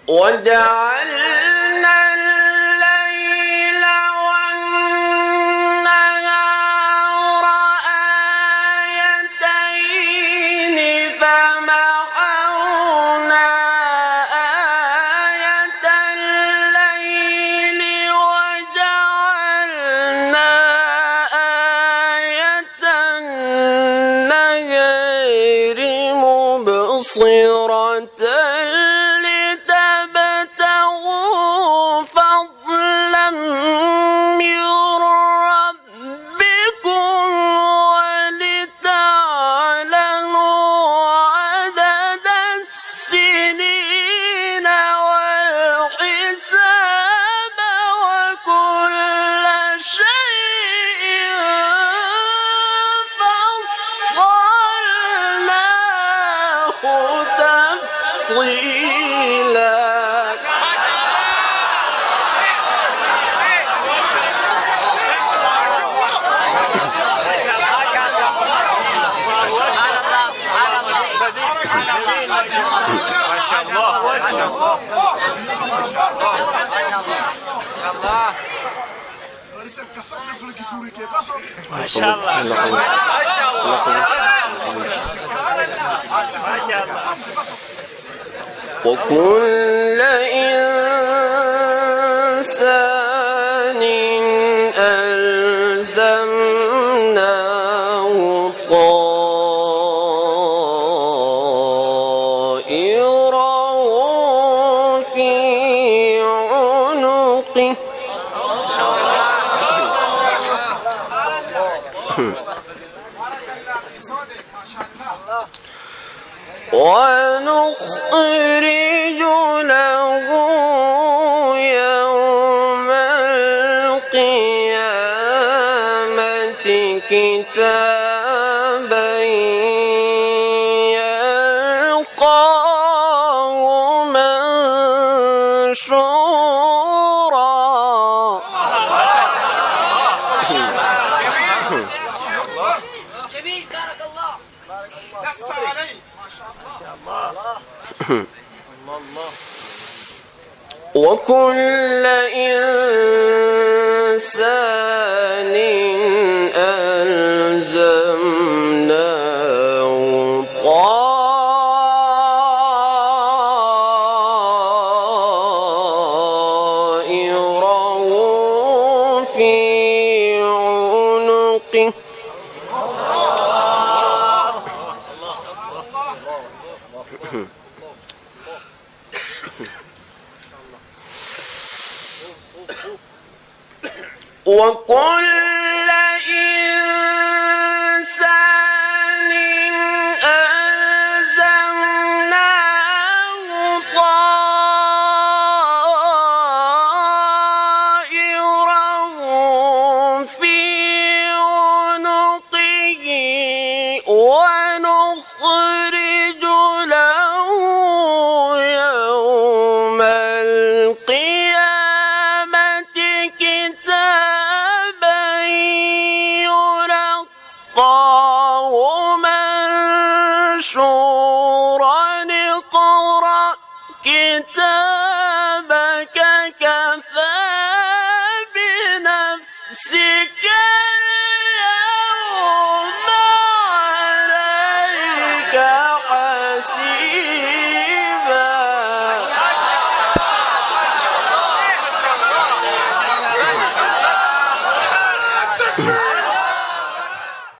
وجعلنا الليل والنهار آيتين فمحونا آية الليل وجعلنا آية النهار مبصرة ما شاء الله وكل إنسان ألزمناه طائره في عنقه ونخرج له يوم القيامة كتابا يلقاه منشورا. جميل بارك الله. دست عليه ما شاء الله. وكل إنسان ألزمناه طائره في عنقه وكل